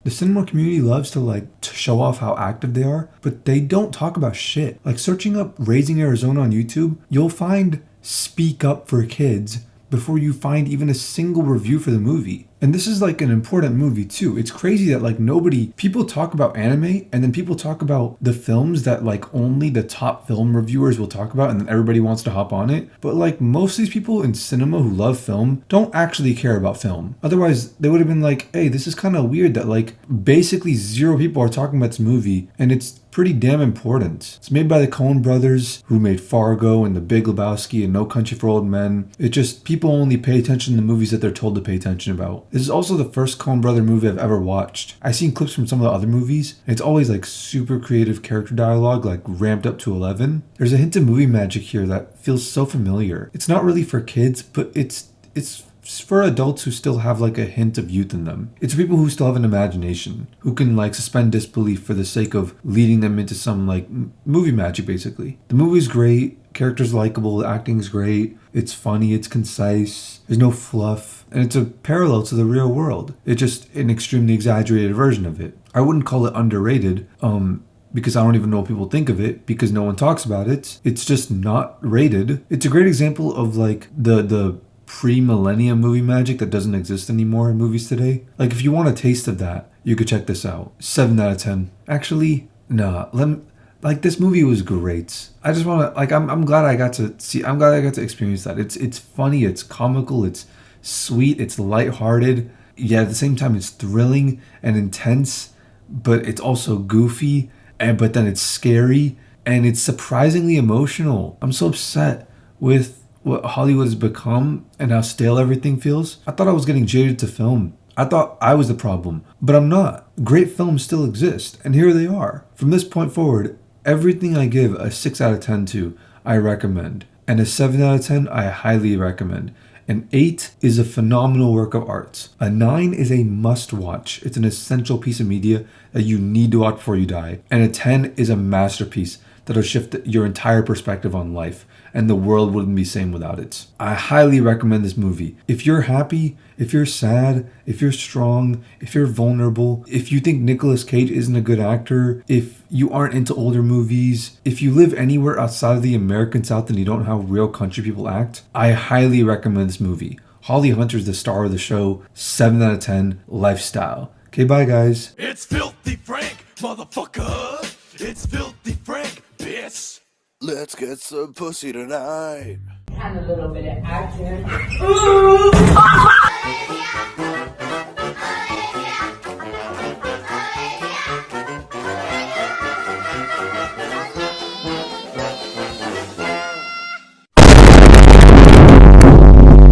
The cinema community loves to to show off how active they are, but they don't talk about shit. Like searching up Raising Arizona on YouTube, you'll find Speak Up for Kids before you find even a single review for the movie. And this is like an important movie too. It's crazy that people talk about anime and then people talk about the films that like only the top film reviewers will talk about and then everybody wants to hop on it. But like most of these people in cinema who love film don't actually care about film. Otherwise they would have been like, hey, this is kind of weird that like basically zero people are talking about this movie and it's pretty damn important. It's made by the Coen brothers who made Fargo and The Big Lebowski and No Country for Old Men. It just, people only pay attention to the movies that they're told to pay attention about. This is also the first Coen brother movie I've ever watched. I've seen clips from some of the other movies, and it's always like super creative character dialogue, like ramped up to 11. There's a hint of movie magic here that feels so familiar. It's not really for kids, but it's for adults who still have like a hint of youth in them. It's for people who still have an imagination, who can like suspend disbelief for the sake of leading them into some like movie magic basically. The movie's great, characters likable, the acting's great, it's funny, it's concise, there's no fluff, and it's a parallel to the real world. It's just an extremely exaggerated version of it. I wouldn't call it underrated, because I don't even know what people think of it, because no one talks about it. It's just not rated. It's a great example of like the pre-millennium movie magic that doesn't exist anymore in movies today. Like if you want a taste of that, you could check this out. 7 out of 10. Actually, nah, this movie was great. I just want to I'm glad I got to experience that. It's funny, it's comical, it's sweet, it's lighthearted. Yeah, at the same time it's thrilling and intense, but it's also goofy, but then it's scary and it's surprisingly emotional. I'm so upset with what Hollywood has become and how stale everything feels. I thought I was getting jaded to film. I thought I was the problem, but I'm not. Great films still exist, and here they are. From this point forward, everything I give a 6 out of 10 to, I recommend. And a 7 out of 10, I highly recommend. An 8 is a phenomenal work of art. A 9 is a must watch. It's an essential piece of media that you need to watch before you die. And a 10 is a masterpiece that'll shift your entire perspective on life, and the world wouldn't be the same without it. I highly recommend this movie. If you're happy, if you're sad, if you're strong, if you're vulnerable, if you think Nicolas Cage isn't a good actor, if you aren't into older movies, if you live anywhere outside of the American South and you don't know how real country people act, I highly recommend this movie. Holly Hunter's the star of the show. 7 out of 10, lifestyle. Okay, bye guys. It's Filthy Frank, motherfucker. It's Filthy Frank, bitch. Let's get some pussy tonight. And a little bit of action.